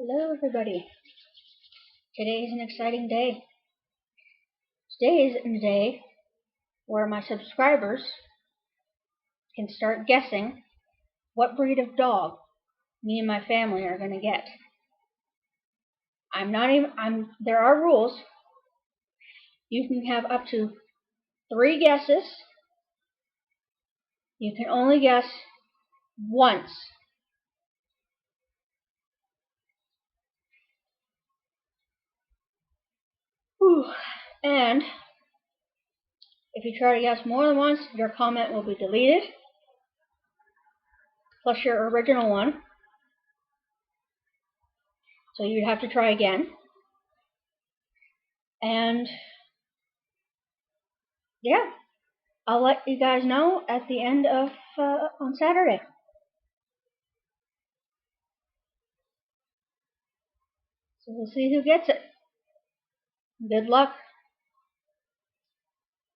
Hello everybody. Today is an exciting day. Today is a day where my subscribers can start guessing what breed of dog me and my family are going to get. There are rules. You can have up to 3 guesses. You can only guess once. Whew. And if you try to guess more than once, your comment will be deleted, plus your original one. So you'd have to try again. And yeah, I'll let you guys know at the end of on Saturday. So we'll see who gets it. Good luck.